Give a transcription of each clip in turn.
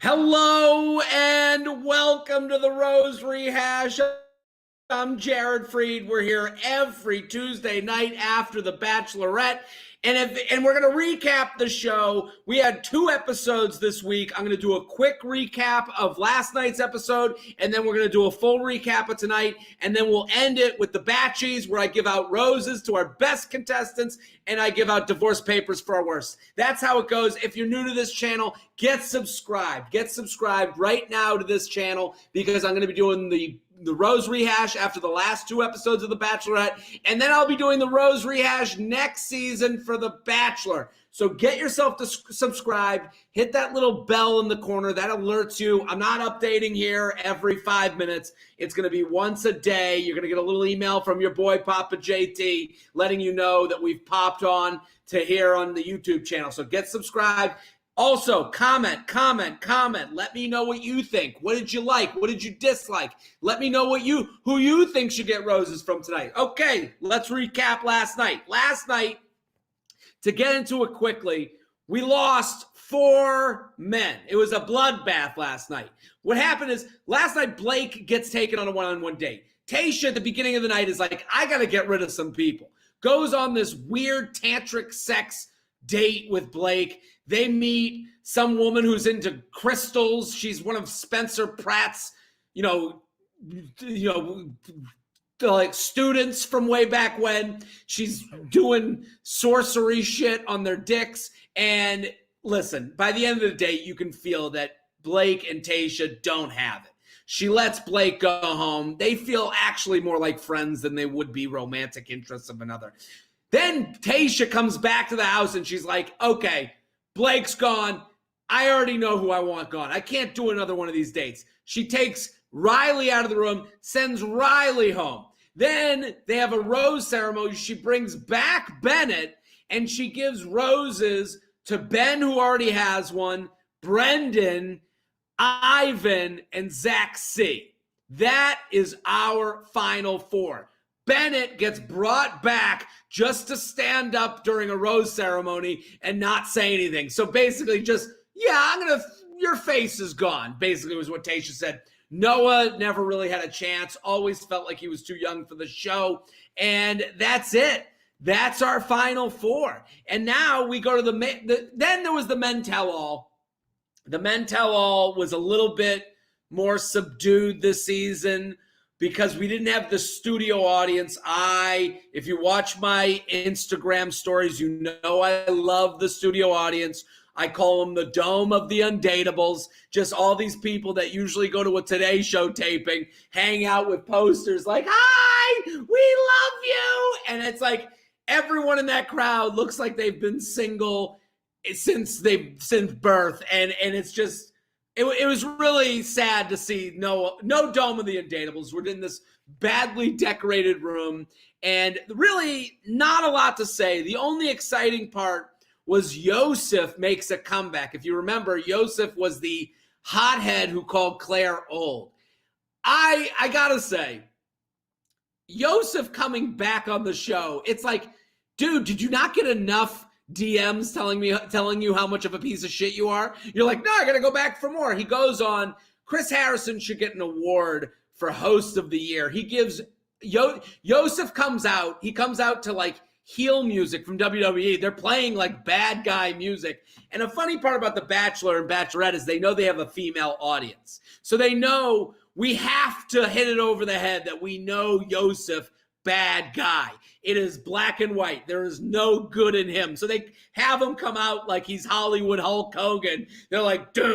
Hello and welcome to the Rose Rehash. I'm Jared Freid. We're here every Tuesday night after the Bachelorette. And we're going to recap the show. We had 2 episodes this week. I'm going to do a quick recap of last night's episode, and then we're going to do a full recap of tonight, and then we'll end it with the Batchies, where I give out roses to our best contestants, and I give out divorce papers for our worst. That's how it goes. If you're new to this channel, get subscribed. Get subscribed right now to this channel, because I'm going to be doing the Rose Rehash after the last 2 episodes of The Bachelorette, and then I'll be doing the Rose Rehash next season for The Bachelor. So get yourself to subscribed, hit that little bell in the corner, that alerts you. I'm not updating here every 5 minutes. It's going to be once a day. You're going to get a little email from your boy Papa JT letting you know that we've popped on to here on the YouTube channel. So get subscribed. Also, comment. Let me know what you think. What did you like? What did you dislike? Let me know who you think should get roses from tonight. Okay, let's recap last night. Last night, to get into it quickly, we lost 4 men. It was a bloodbath last night. What happened is, last night, Blake gets taken on a one-on-one date. Tayshia at the beginning of the night is like, I got to get rid of some people. Goes on this weird tantric sex date with Blake. They meet some woman who's into crystals. She's one of Spencer Pratt's, like students from way back when. She's doing sorcery shit on their dicks. And listen, by the end of the day, you can feel that Blake and Tayshia don't have it. She lets Blake go home. They feel actually more like friends than they would be romantic interests of another. Then Tayshia comes back to the house and she's like, okay, Blake's gone. I already know who I want gone. I can't do another one of these dates. She takes Riley out of the room, sends Riley home. Then they have a rose ceremony. She brings back Bennett, and she gives roses to Ben, who already has one, Brendan, Ivan, and Zach C. That is our final 4. Bennett gets brought back just to stand up during a rose ceremony and not say anything. So basically just, your face is gone, basically was what Tayshia said. Noah never really had a chance, always felt like he was too young for the show. And that's it. That's our final 4. And now we go to then there was the men tell-all. The men tell-all was a little bit more subdued this season, because we didn't have the studio audience. If you watch my Instagram stories, you know I love the studio audience. I call them the dome of the undateables. Just all these people that usually go to a Today Show taping, hang out with posters like, hi, we love you. And it's like everyone in that crowd looks like they've been single since birth. And it's just, it was really sad to see no dome of the undateables. We're in this badly decorated room, and really not a lot to say. The only exciting part was Yosef makes a comeback. If you remember, Yosef was the hothead who called Claire old. I gotta say, Yosef coming back on the show, it's like, dude, did you not get enough DMs telling you how much of a piece of shit you are? You're like, no, I gotta go back for more. He goes on. Chris Harrison should get an award for host of the year. He gives Yosef comes out. He comes out to like heel music from WWE. They're playing like bad guy music. And a funny part about The Bachelor and Bachelorette is they know they have a female audience. So they know we have to hit it over the head that we know Yosef, bad guy. It is black and white. There is no good in him. So they have him come out like he's Hollywood Hulk Hogan. They're like, no,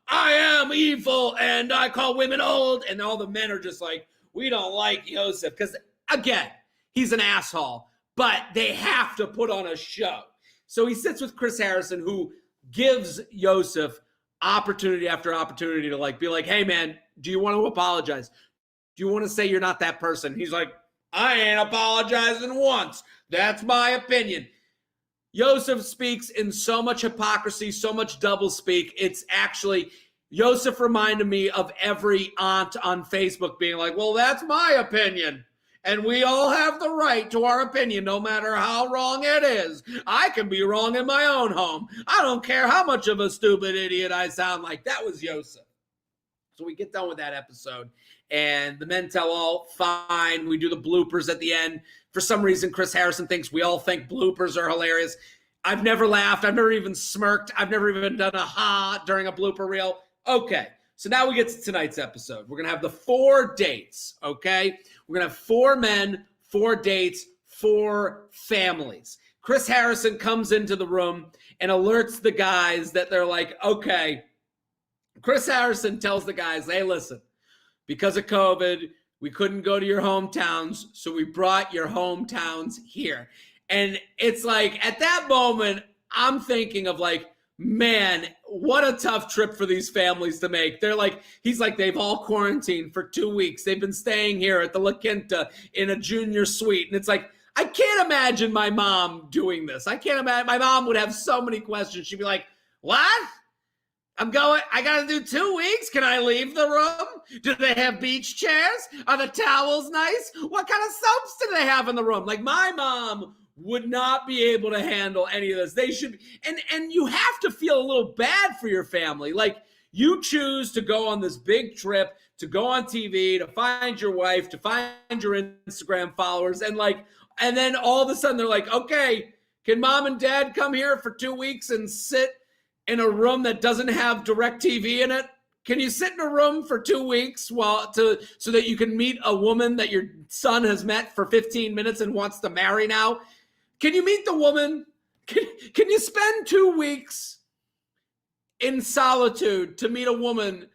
I am evil and I call women old. And all the men are just like, we don't like Yosef. Because, again, he's an asshole. But they have to put on a show. So he sits with Chris Harrison, who gives Yosef opportunity after opportunity to like be like, hey, man, do you want to apologize? Do you want to say you're not that person? He's like, I ain't apologizing once. That's my opinion. Yosef speaks in so much hypocrisy, so much doublespeak. It's actually, Yosef reminded me of every aunt on Facebook being like, well, that's my opinion. And we all have the right to our opinion, no matter how wrong it is. I can be wrong in my own home. I don't care how much of a stupid idiot I sound like. That was Yosef. So we get done with that episode, and the men tell all, fine. We do the bloopers at the end. For some reason, Chris Harrison thinks we all think bloopers are hilarious. I've never laughed. I've never even smirked. I've never even done a ha during a blooper reel. Okay, so now we get to tonight's episode. We're going to have the 4 dates, okay? We're going to have 4 men, 4 dates, 4 families. Chris Harrison comes into the room and alerts the guys that they're like, okay. Chris Harrison tells the guys, hey, listen, because of COVID, we couldn't go to your hometowns, so we brought your hometowns here. And it's like, at that moment, I'm thinking of like, man, what a tough trip for these families to make. They're like, he's like, they've all quarantined for 2 weeks. They've been staying here at the La Quinta in a junior suite. And it's like, I can't imagine my mom doing this. I can't imagine. My mom would have so many questions. She'd be like, what? I got to do 2 weeks. Can I leave the room? Do they have beach chairs? Are the towels nice? What kind of soaps do they have in the room? Like, my mom would not be able to handle any of this. They should, and you have to feel a little bad for your family. Like, you choose to go on this big trip, to go on TV, to find your wife, to find your Instagram followers, and then all of a sudden they're like, okay, can mom and dad come here for 2 weeks and sit in a room that doesn't have direct TV in it? Can you sit in a room for 2 weeks so that you can meet a woman that your son has met for 15 minutes and wants to marry now? Can you meet the woman? Can you spend 2 weeks in solitude to meet a woman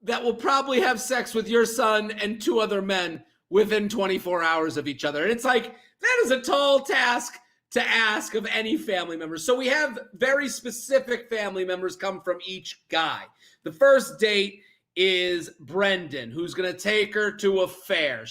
that will probably have sex with your son and 2 other men within 24 hours of each other? And it's like, that is a tall task to ask of any family member. So we have very specific family members come from each guy. The first date is Brendan, who's going to take her to a fair.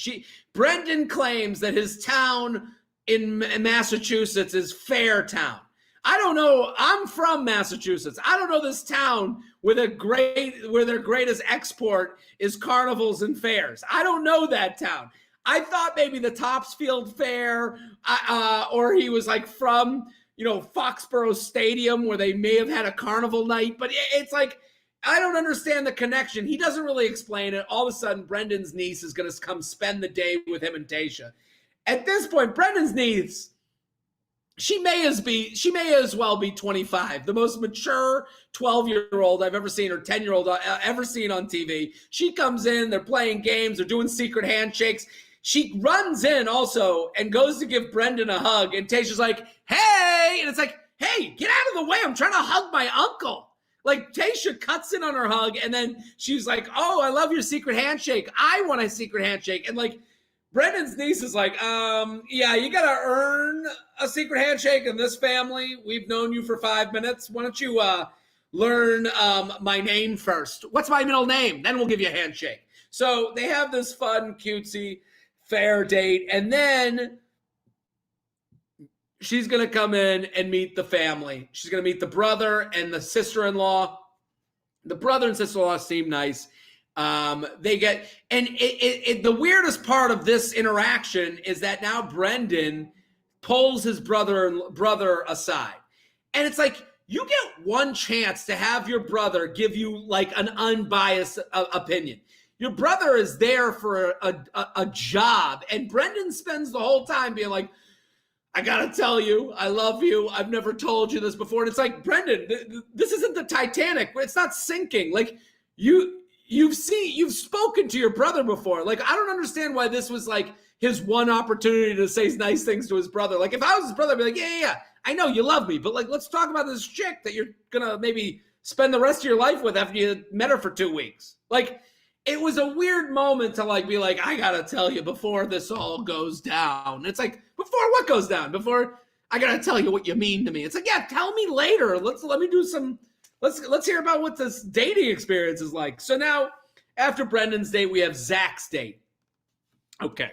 Brendan claims that his town in Massachusetts is Fairtown. I don't know. I'm from Massachusetts. I don't know this town where their greatest export is carnivals and fairs. I don't know that town. I thought maybe the Topsfield Fair, or he was like from, Foxborough Stadium where they may have had a carnival night. But it's like, I don't understand the connection. He doesn't really explain it. All of a sudden, Brendan's niece is going to come spend the day with him and Tasha. At this point, Brendan's niece, she may as well be 25, the most mature 12-year-old I've ever seen, or 10-year-old ever seen on TV. She comes in, they're playing games, they're doing secret handshakes. She runs in also and goes to give Brendan a hug, and Tasha's like, hey, and it's like, hey, get out of the way, I'm trying to hug my uncle. Like, Tasha cuts in on her hug, and then she's like, oh, I love your secret handshake. I want a secret handshake. And like, Brendan's niece is like, yeah, you got to earn a secret handshake in this family. We've known you for 5 minutes. Why don't you learn my name first? What's my middle name? Then we'll give you a handshake. So they have this fun, cutesy, fair date. And then she's going to come in and meet the family. She's going to meet the brother and the sister-in-law. The brother and sister-in-law seem nice. They get, and the weirdest part of this interaction is that now Brendan pulls his brother aside, and it's like, you get one chance to have your brother give you like an unbiased opinion. Your brother is there for a job, and Brendan spends the whole time being like, I gotta tell you, I love you. I've never told you this before. And it's like, Brendan, this isn't the Titanic. It's not sinking. Like, You've spoken to your brother before. Like, I don't understand why this was like his one opportunity to say nice things to his brother. Like, if I was his brother, I'd be like, yeah, I know you love me, but like, let's talk about this chick that you're gonna maybe spend the rest of your life with after you met her for 2 weeks. Like, it was a weird moment to like be like, I gotta tell you before this all goes down. It's like, before what goes down? Before I gotta tell you what you mean to me. It's like, yeah, tell me later. Let me do some. Let's hear about what this dating experience is like. So now, after Brendan's date, we have Zach's date. Okay,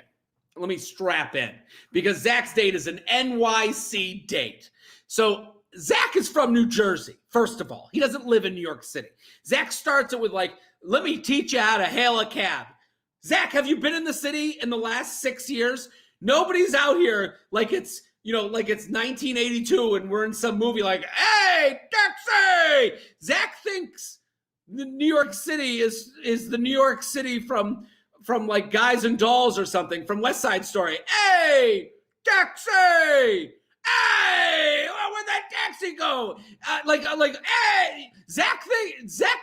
let me strap in, because Zach's date is an NYC date. So Zach is from New Jersey, first of all. He doesn't live in New York City. Zach starts it with like, let me teach you how to hail a cab. Zach, have you been in the city in the last 6 years? Nobody's out here like it's, like it's 1982 and we're in some movie like, hey, taxi! Zach thinks the New York City is the New York City from like Guys and Dolls or something, from West Side Story. Hey, taxi! Hey, where'd that taxi go? Hey, Zach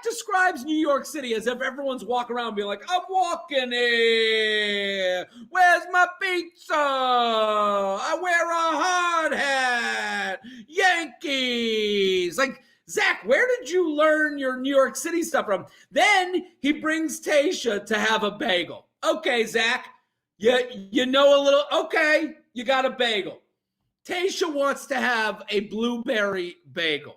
describes New York City as if everyone's walking around being like, I'm walking here. Where's my pizza? I wear a hard hat. Yankees. Like, Zach, where did you learn your New York City stuff from? Then he brings Tayshia to have a bagel. Okay, Zach, you know a little, okay, you got a bagel. Tayshia wants to have a blueberry bagel.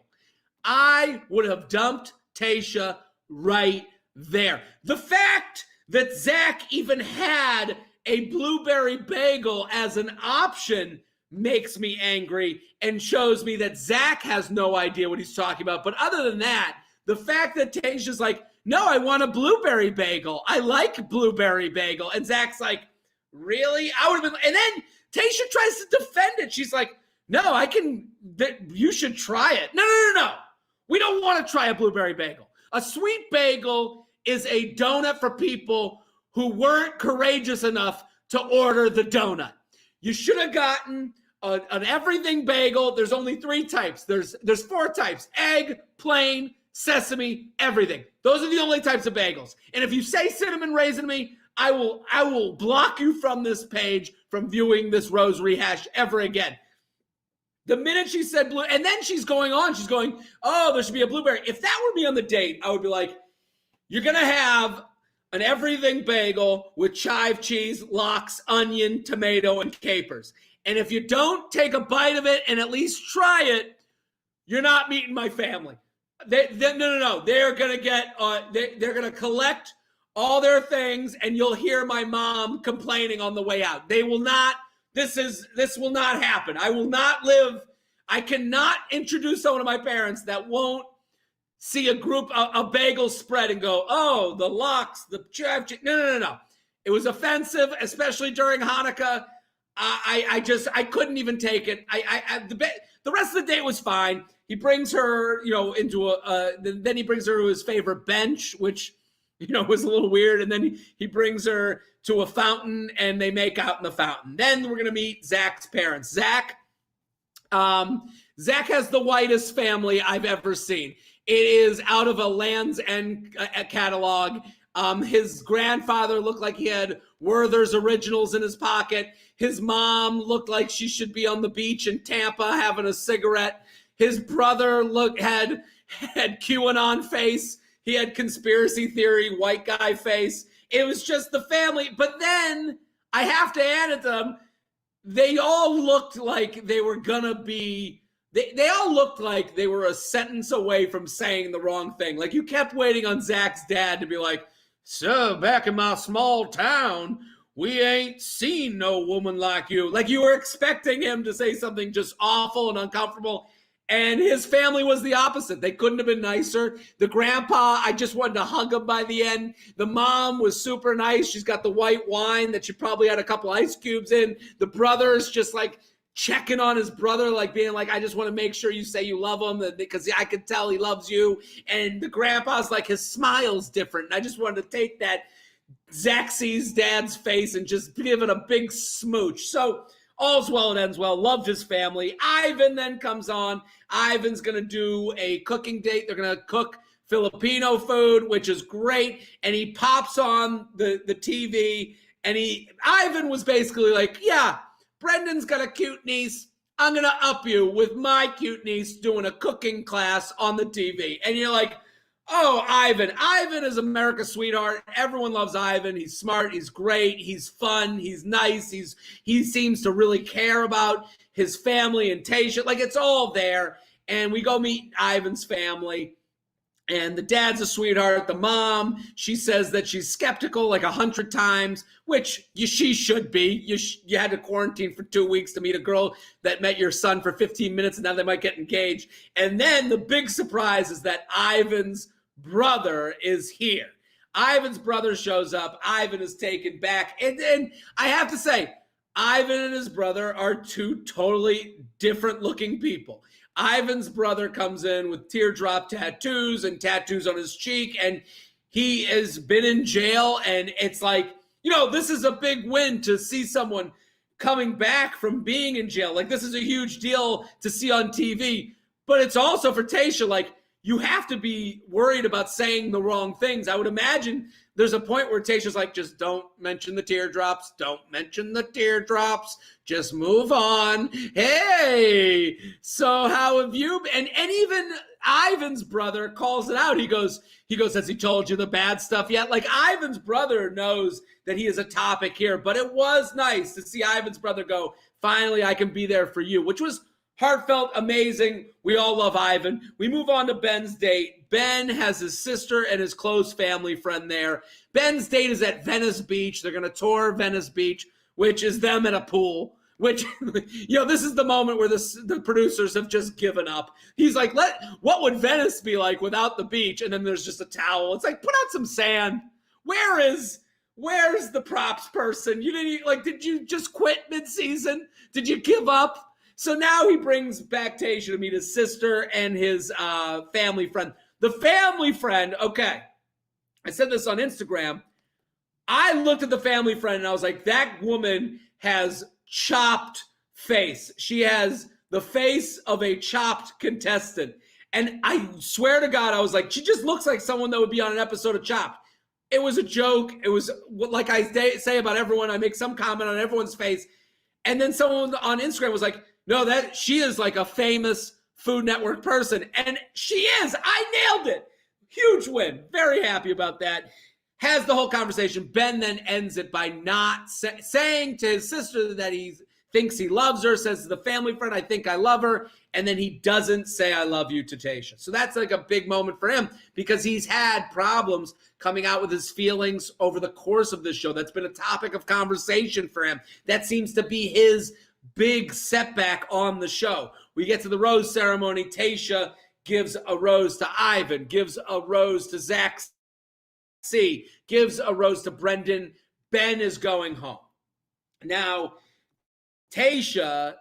I would have dumped Tayshia right there. The fact that Zach even had a blueberry bagel as an option makes me angry and shows me that Zach has no idea what he's talking about. But other than that, the fact that Tayshia's like, no, I want a blueberry bagel. I like blueberry bagel. And Zach's like, really? I would have been, and then Tayshia tries to defend it. She's like, no, you should try it. No. We don't want to try a blueberry bagel. A sweet bagel is a donut for people who weren't courageous enough to order the donut. You should have gotten an everything bagel. There's only 3 types. There's 4 types: egg, plain, sesame, everything. Those are the only types of bagels. And if you say cinnamon raisin to me, I will block you from this page from viewing this Rose rehash ever again. The minute she said blue, and then she's going, oh, there should be a blueberry. If that were me on the date, I would be like, you're going to have an everything bagel with chive cheese, lox, onion, tomato, and capers. And if you don't take a bite of it and at least try it, you're not meeting my family. No. They're going to get, they're going to collect all their things, and you'll hear my mom complaining on the way out. They will not, this will not happen. I cannot introduce someone to my parents that won't see a bagel spread and go, oh, the lox, the chive cheese. No. It was offensive, especially during Hanukkah. I couldn't even take it. The rest of the day was fine. He brings her, then he brings her to his favorite bench, which, was a little weird. And then he brings her to a fountain and they make out in the fountain. Then we're going to meet Zach's parents. Zach has the whitest family I've ever seen. It is out of a Land's End catalog. His grandfather looked like he had Werther's Originals in his pocket. His mom looked like she should be on the beach in Tampa having a cigarette. His brother had QAnon face. He had conspiracy theory, white guy face. It was just the family. But then I have to add it to them. They all looked like they were going to be, they all looked like they were a sentence away from saying the wrong thing. Like, you kept waiting on Zach's dad to be like, so back in my small town, we ain't seen no woman like you. Like, you were expecting him to say something just awful and uncomfortable. And his family was the opposite. They couldn't have been nicer. The grandpa, I just wanted to hug him by the end. The mom was super nice. She's got the white wine that she probably had a couple ice cubes in. The brother's just like checking on his brother, like being like, I just want to make sure you say you love him because I could tell he loves you. And the grandpa's like, his smile's different. And I just wanted to take that Zach sees dad's face and just give it a big smooch. So all's well and ends well. Loved his family. Ivan then comes on. Ivan's going to do a cooking date. They're going to cook Filipino food, which is great. And he pops on the TV. And Ivan was basically like, yeah, Brendan's got a cute niece. I'm going to up you with my cute niece doing a cooking class on the TV. And you're like, oh, Ivan. Ivan is America's sweetheart. Everyone loves Ivan. He's smart. He's great. He's fun. He's nice. He seems to really care about his family and Tayshia. Like, it's all there. And we go meet Ivan's family. And the dad's a sweetheart. The mom, she says that she's skeptical like 100 times, which she should be. You had to quarantine for 2 weeks to meet a girl that met your son for 15 minutes, and now they might get engaged. And then the big surprise is that Ivan's brother is here. Ivan's brother shows up. Ivan is taken back. And then I have to say, Ivan and his brother are two totally different looking people. Ivan's brother comes in with teardrop tattoos and tattoos on his cheek, and he has been in jail. And it's like, this is a big win to see someone coming back from being in jail. Like, this is a huge deal to see on TV. But it's also for Tayshia, like, you have to be worried about saying the wrong things. I would imagine there's a point where Tayshia's like, just don't mention the teardrops. Don't mention the teardrops. Just move on. Hey, so how have you been? And even Ivan's brother calls it out. He goes, has he told you the bad stuff yet? Like, Ivan's brother knows that he is a topic here, but it was nice to see Ivan's brother go, finally, I can be there for you, which was heartfelt, amazing. We all love Ivan. We move on to Ben's date. Ben has his sister and his close family friend there. Ben's date is at Venice Beach. They're going to tour Venice Beach, which is them at a pool, which, this is the moment where the producers have just given up. He's like, what would Venice be like without the beach? And then there's just a towel. It's like, put out some sand. Where's the props person? Did you just quit mid-season? Did you give up? So now he brings back Tayshia to meet his sister and his family friend. The family friend, okay, I said this on Instagram. I looked at the family friend and I was like, that woman has chopped face. She has the face of a chopped contestant. And I swear to God, I was like, she just looks like someone that would be on an episode of Chopped. It was a joke. It was like I say about everyone. I make some comment on everyone's face. And then someone on Instagram was like, no, that she is like a famous Food Network person. And she is. I nailed it. Huge win. Very happy about that. Has the whole conversation. Ben then ends it by not saying to his sister that he thinks he loves her, says to the family friend, I think I love her. And then he doesn't say I love you to Tayshia. So that's like a big moment for him because he's had problems coming out with his feelings over the course of this show. That's been a topic of conversation for him. That seems to be his big setback on the show. We get to the rose ceremony. Tayshia gives a rose to Ivan, gives a rose to Zach C, gives a rose to Brendan. Ben is going home. Now, Tayshia,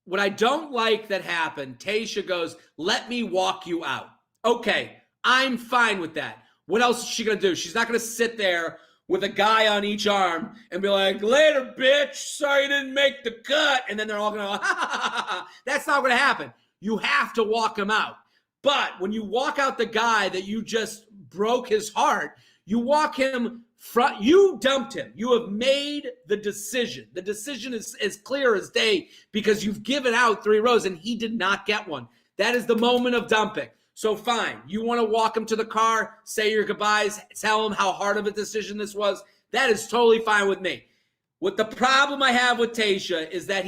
what I don't like that happened, Tayshia goes, let me walk you out. Okay, I'm fine with that. What else is she going to do? She's not going to sit there with a guy on each arm and be like, later, bitch, sorry you didn't make the cut. And then they're all going to go, ha, ha, ha, ha. That's not going to happen. You have to walk him out. But when you walk out the guy that you just broke his heart, you walk him front, you dumped him. You have made the decision. The decision is as clear as day because you've given out 3 roses and he did not get one. That is the moment of dumping. So fine, you want to walk him to the car, say your goodbyes, tell him how hard of a decision this was. That is totally fine with me. What the problem I have with Tayshia is that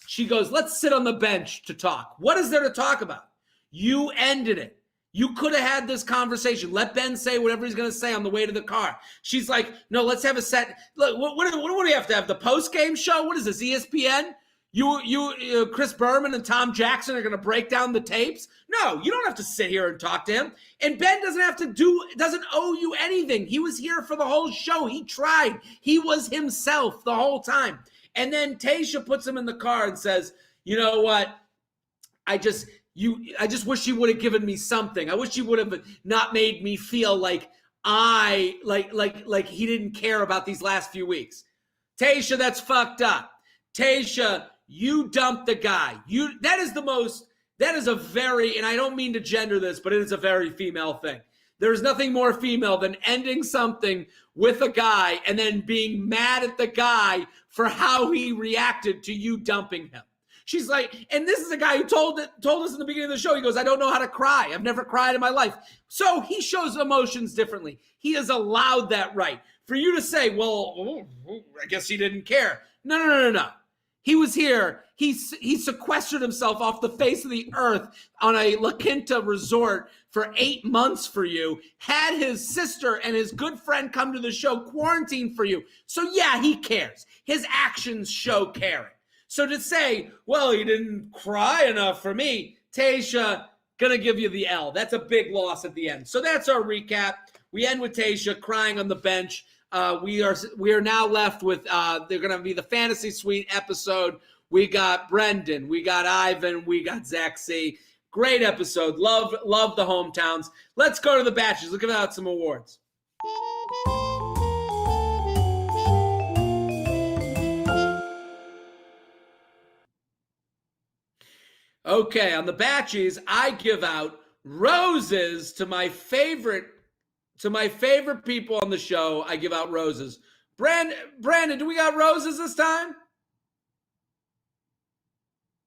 she goes, let's sit on the bench to talk. What is there to talk about? You ended it. You could have had this conversation. Let Ben say whatever he's going to say on the way to the car. She's like, no, let's have a set. Look, what do we have to have? The post-game show? What is this, ESPN? Chris Berman and Tom Jackson are going to break down the tapes? No, you don't have to sit here and talk to him. And Ben doesn't owe you anything. He was here for the whole show. He tried. He was himself the whole time. And then Tayshia puts him in the car and says, you know what? I just wish you would have given me something. I wish you would have not made me feel like he didn't care about these last few weeks. Tayshia, that's fucked up. Tayshia, you dumped the guy. That is a very, and I don't mean to gender this, but it is a very female thing. There's nothing more female than ending something with a guy and then being mad at the guy for how he reacted to you dumping him. She's like, and this is a guy who told us in the beginning of the show, he goes, I don't know how to cry. I've never cried in my life. So he shows emotions differently. He is allowed that right. For you to say, well, I guess he didn't care. No. He was here. He sequestered himself off the face of the earth on a La Quinta resort for 8 months for you, had his sister and his good friend come to the show, quarantine for you. So yeah, he cares. His actions show caring. So to say, well, he didn't cry enough for me, Tayshia, gonna give you the L. That's a big loss at the end. So that's our recap. We end with Tayshia crying on the bench. We are now left with they're going to be the Fantasy Suite episode. We got Brendan, we got Ivan, we got Zach C. Great episode. Love the hometowns. Let's go to the Bachelors. Let's give out some awards. Okay, on the Batchies, I give out roses to my favorite people on the show. I give out roses. Brandon, do we got roses this time?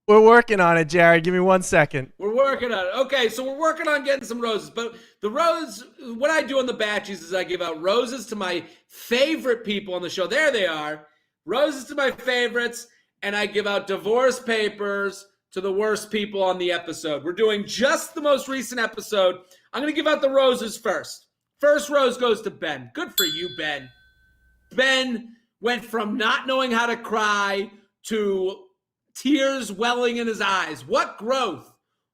We're working on it, Jared. Give me 1 second. We're working on it. Okay, so we're working on getting some roses. But what I do on the Batchies is I give out roses to my favorite people on the show. There they are. Roses to my favorites. And I give out divorce papers to the worst people on the episode. We're doing just the most recent episode. I'm going to give out the roses first. First rose goes to Ben. Good for you, Ben. Ben went from not knowing how to cry to tears welling in his eyes. What growth.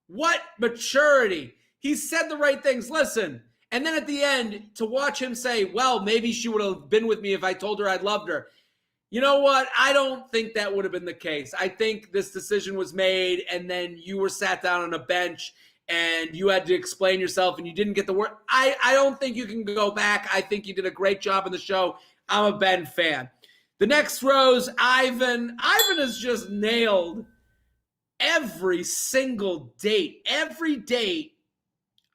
What maturity. He said the right things. Listen. And then at the end, to watch him say, well, maybe she would have been with me if I told her I loved her. You know what? I don't think that would have been the case. I think this decision was made, and then you were sat down on a bench, and you had to explain yourself, and you didn't get the word. I don't think you can go back. I think you did a great job on the show. I'm a Ben fan. The next rose, Ivan. Ivan has just nailed every single date. Every date,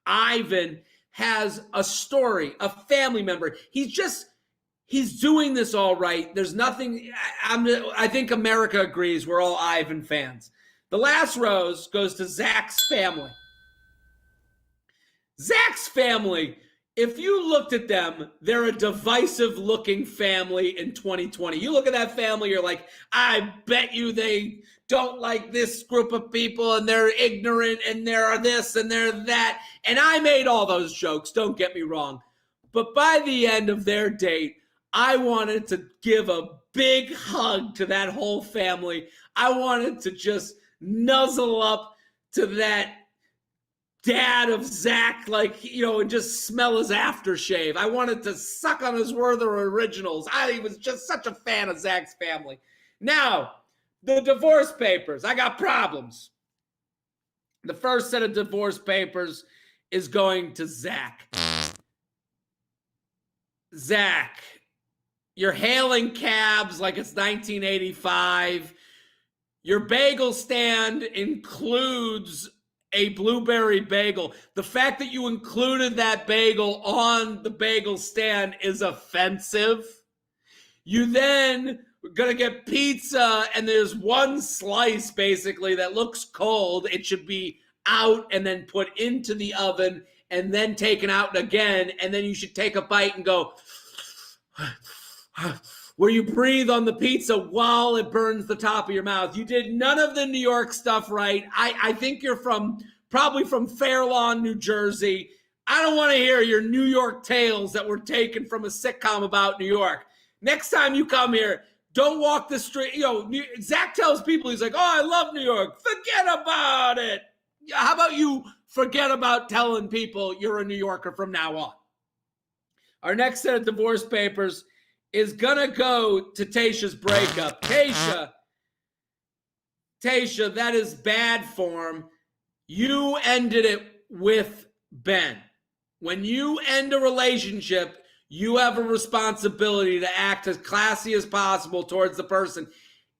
Ivan has a story, a family member. He's doing this all right. There's nothing. I think America agrees. We're all Ivan fans. The last rose goes to Zach's family. Zach's family, if you looked at them, they're a divisive-looking family in 2020. You look at that family, you're like, I bet you they don't like this group of people, and they're ignorant, and they're this, and they're that. And I made all those jokes, don't get me wrong. But by the end of their date, I wanted to give a big hug to that whole family. I wanted to just nuzzle up to that dad of Zach, and just smell his aftershave. I wanted to suck on his Werther originals. I was just such a fan of Zach's family. Now, the divorce papers. I got problems. The first set of divorce papers is going to Zach. Zach, you're hailing cabs like it's 1985. Your bagel stand includes a blueberry bagel. The fact that you included that bagel on the bagel stand is offensive. You then gonna get pizza, and there's one slice basically that looks cold. It should be out and then put into the oven and then taken out again, and then you should take a bite and go where you breathe on the pizza while it burns the top of your mouth. You did none of the New York stuff right. I think you're probably from Fair Lawn, New Jersey. I don't want to hear your New York tales that were taken from a sitcom about New York. Next time you come here, don't walk the street. Zach tells people, he's like, oh, I love New York. Forget about it. How about you forget about telling people you're a New Yorker from now on? Our next set of divorce papers is going to go to Tayshia's breakup. Tayshia, that is bad form. You ended it with Ben. When you end a relationship, you have a responsibility to act as classy as possible towards the person.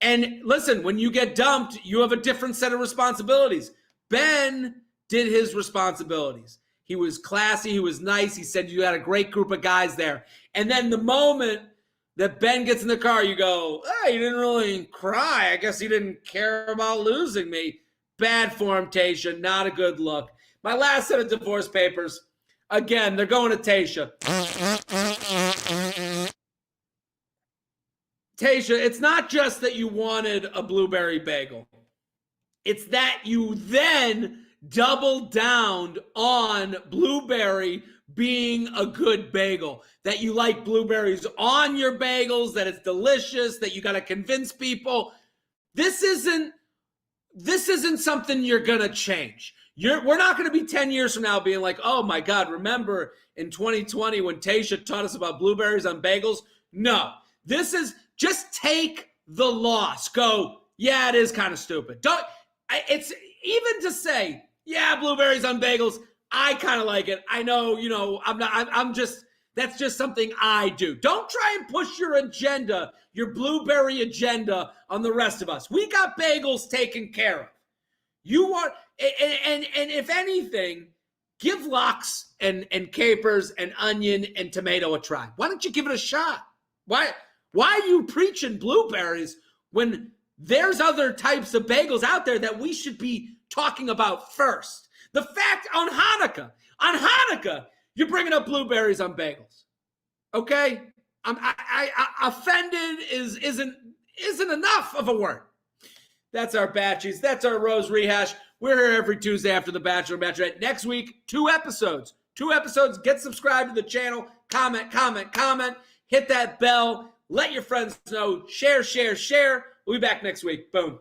And listen, when you get dumped, you have a different set of responsibilities. Ben did his responsibilities. He was classy. He was nice. He said you had a great group of guys there. And then the moment that Ben gets in the car, you go, oh, he didn't really cry. I guess he didn't care about losing me. Bad form, Tayshia. Not a good look. My last set of divorce papers, again, they're going to Tayshia. Tayshia, it's not just that you wanted a blueberry bagel. It's that you then doubled down on blueberry being a good bagel, that you like blueberries on your bagels, that it's delicious, that you got to convince people. This isn't something you're going to change. We're not going to be 10 years from now being like, oh my God, remember in 2020 when Tayshia taught us about blueberries on bagels? No, this is just take the loss. Go, yeah, it is kind of stupid. It's even to say, yeah, blueberries on bagels, I kind of like it. I know, that's just something I do. Don't try and push your agenda, your blueberry agenda on the rest of us. We got bagels taken care of. You want, and if anything, give lox and capers and onion and tomato a try. Why don't you give it a shot? Why are you preaching blueberries when there's other types of bagels out there that we should be talking about first? The fact on Hanukkah, you're bringing up blueberries on bagels. Okay, offended isn't enough of a word. That's our Batchies. That's our Rose Rehash. We're here every Tuesday after the Bachelor and Bachelorette. Next week, 2 episodes. 2 episodes. Get subscribed to the channel. Comment. Hit that bell. Let your friends know. Share. We'll be back next week. Boom.